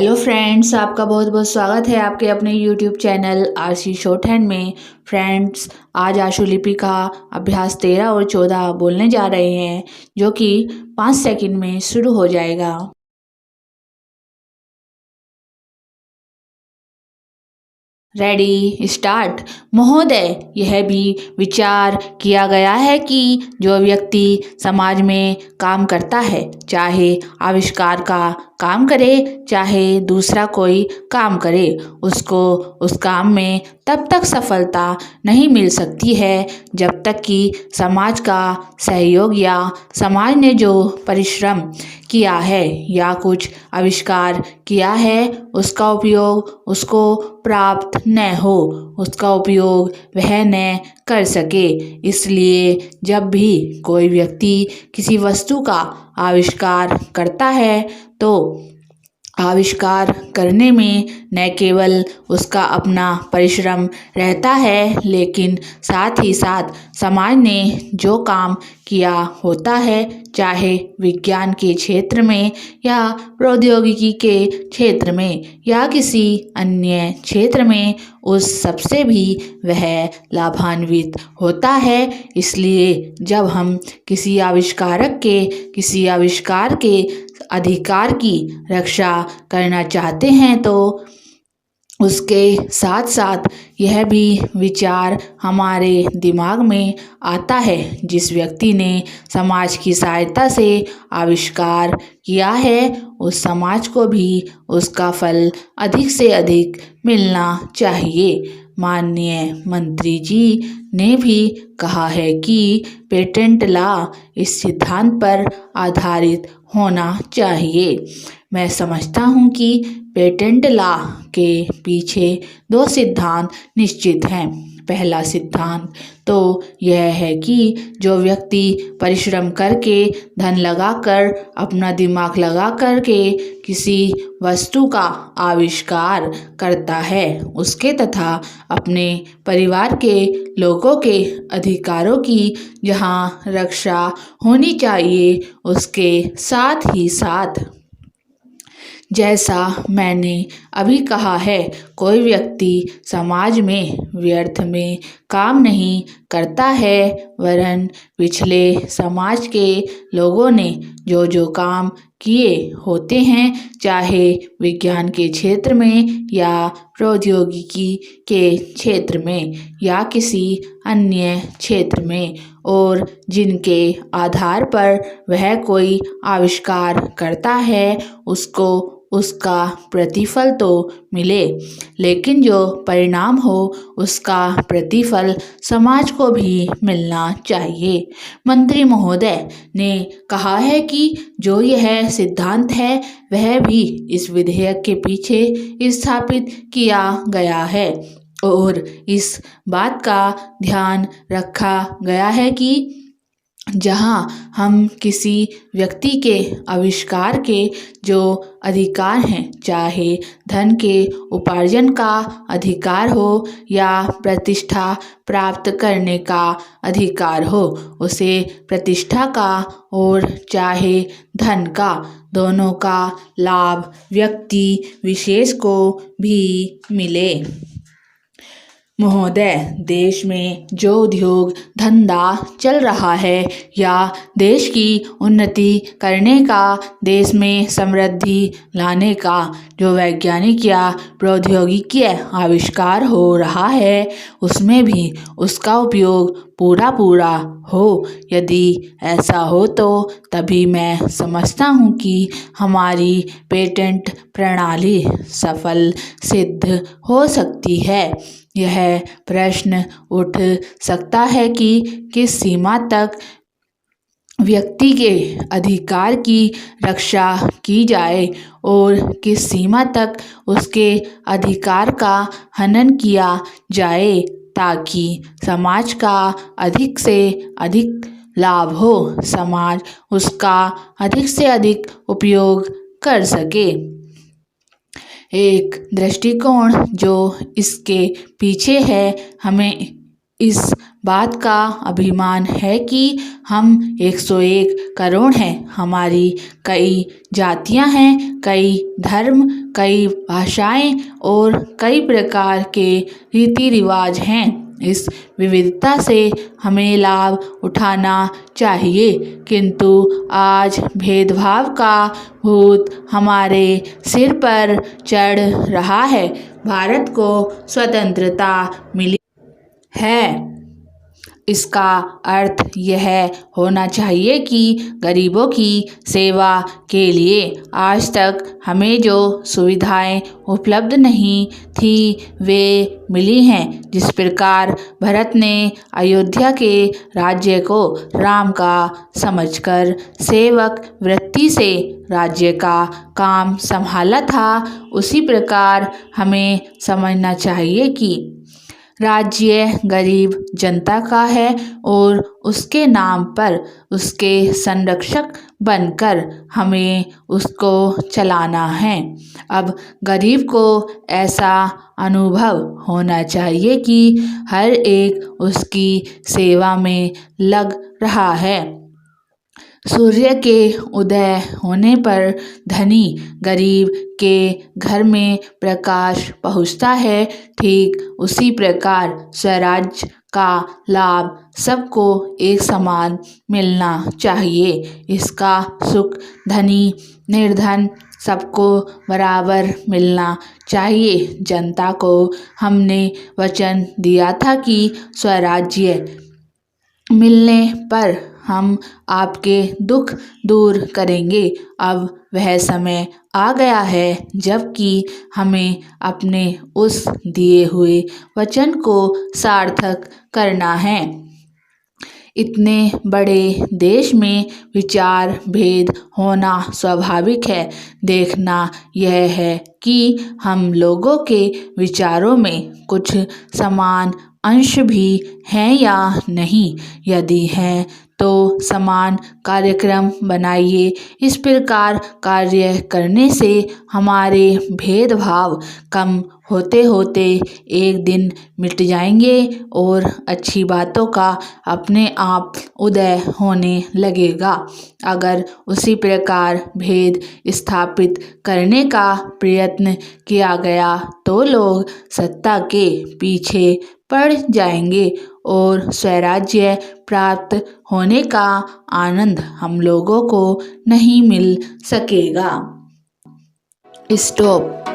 Hello friends, आपका बहुत बहुत स्वागत है आपके अपने यूट्यूब चैनल आरसी शॉर्टहैंड में। फ्रेंड्स, आज आशुलिपि का अभ्यास 13 और 14 बोलने जा रहे हैं, जो कि 5 सेकंड में शुरू हो जाएगा। Ready start. महोदय, यह भी विचार किया गया है कि जो व्यक्ति समाज में काम करता है, चाहे आविष्कार का काम करे चाहे दूसरा कोई काम करे, उसको उस काम में तब तक सफलता नहीं मिल सकती है जब तक कि समाज का सहयोग या समाज ने जो परिश्रम किया है या कुछ आविष्कार किया है उसका उपयोग उसको प्राप्त न हो, उसका उपयोग वह न कर सके। इसलिए जब भी कोई व्यक्ति किसी वस्तु का आविष्कार करता है तो आविष्कार करने में न केवल उसका अपना परिश्रम रहता है, लेकिन साथ ही साथ समाज ने जो काम किया होता है, चाहे विज्ञान के क्षेत्र में या प्रौद्योगिकी के क्षेत्र में या किसी अन्य क्षेत्र में, उस सबसे भी वह लाभान्वित होता है। इसलिए जब हम किसी आविष्कार के अधिकार की रक्षा करना चाहते हैं तो उसके साथ साथ यह भी विचार हमारे दिमाग में आता है, जिस व्यक्ति ने समाज की सहायता से आविष्कार किया है उस समाज को भी उसका फल अधिक से अधिक मिलना चाहिए। माननीय मंत्री जी ने भी कहा है कि पेटेंट लॉ इस सिद्धांत पर आधारित होना चाहिए। मैं समझता हूँ कि पेटेंट लॉ के पीछे 2 सिद्धांत निश्चित हैं। पहला सिद्धांत तो यह है कि जो व्यक्ति परिश्रम करके, धन लगाकर, अपना दिमाग लगा करके किसी वस्तु का आविष्कार करता है, उसके तथा अपने परिवार के लोगों के अधिकारों की जहाँ रक्षा होनी चाहिए, उसके साथ ही साथ जैसा मैंने अभी कहा है, कोई व्यक्ति समाज में व्यर्थ में काम नहीं करता है, वरन पिछले समाज के लोगों ने जो जो काम किए होते हैं, चाहे विज्ञान के क्षेत्र में या प्रौद्योगिकी के क्षेत्र में या किसी अन्य क्षेत्र में, और जिनके आधार पर वह कोई आविष्कार करता है, उसको उसका प्रतिफल तो मिले, लेकिन जो परिणाम हो उसका प्रतिफल समाज को भी मिलना चाहिए। मंत्री महोदय ने कहा है कि जो यह सिद्धांत है वह भी इस विधेयक के पीछे स्थापित किया गया है और इस बात का ध्यान रखा गया है कि जहाँ हम किसी व्यक्ति के आविष्कार के जो अधिकार हैं, चाहे धन के उपार्जन का अधिकार हो या प्रतिष्ठा प्राप्त करने का अधिकार हो, उसे प्रतिष्ठा का और चाहे धन का, दोनों का लाभ व्यक्ति विशेष को भी मिले। महोदय, देश में जो उद्योग धंधा चल रहा है या देश की उन्नति करने का, देश में समृद्धि लाने का जो वैज्ञानिक या प्रौद्योगिकी आविष्कार हो रहा है, उसमें भी उसका उपयोग पूरा हो। यदि ऐसा हो तो तभी मैं समझता हूँ कि हमारी पेटेंट प्रणाली सफल सिद्ध हो सकती है। यह प्रश्न उठ सकता है कि किस सीमा तक व्यक्ति के अधिकार की रक्षा की जाए और किस सीमा तक उसके अधिकार का हनन किया जाए, ताकि समाज का अधिक से अधिक लाभ हो, समाज उसका अधिक से अधिक उपयोग कर सके। एक दृष्टिकोण जो इसके पीछे है, हमें इस बात का अभिमान है कि हम 101 करोड़ हैं। हमारी कई जातियां हैं, कई धर्म, कई भाषाएं और कई प्रकार के रीति रिवाज हैं। इस विविधता से हमें लाभ उठाना चाहिए, किंतु आज भेदभाव का भूत हमारे सिर पर चढ़ रहा है। भारत को स्वतंत्रता मिली है, इसका अर्थ यह होना चाहिए कि गरीबों की सेवा के लिए आज तक हमें जो सुविधाएं उपलब्ध नहीं थी वे मिली हैं। जिस प्रकार भरत ने अयोध्या के राज्य को राम का समझकर सेवक वृत्ति से राज्य का काम संभाला था, उसी प्रकार हमें समझना चाहिए कि राज्य गरीब जनता का है और उसके नाम पर उसके संरक्षक बनकर हमें उसको चलाना है। अब गरीब को ऐसा अनुभव होना चाहिए कि हर एक उसकी सेवा में लग रहा है। सूर्य के उदय होने पर धनी गरीब के घर में प्रकाश पहुँचता है, ठीक उसी प्रकार स्वराज्य का लाभ सबको एक समान मिलना चाहिए। इसका सुख धनी निर्धन सबको बराबर मिलना चाहिए। जनता को हमने वचन दिया था कि स्वराज्य मिलने पर हम आपके दुख दूर करेंगे। अब वह समय आ गया है जबकि हमें अपने उस दिए हुए वचन को सार्थक करना है। इतने बड़े देश में विचार भेद होना स्वाभाविक है। देखना यह है कि हम लोगों के विचारों में कुछ समान अंश भी हैं या नहीं। यदि हैं तो समान कार्यक्रम बनाइए। इस प्रकार कार्य करने से हमारे भेदभाव कम होते होते एक दिन मिट जाएंगे और अच्छी बातों का अपने आप उदय होने लगेगा। अगर उसी प्रकार भेद स्थापित करने का प्रयत्न किया गया तो लोग सत्ता के पीछे पड़ जाएंगे और स्वराज्य प्राप्त होने का आनंद हम लोगों को नहीं मिल सकेगा। स्टॉप।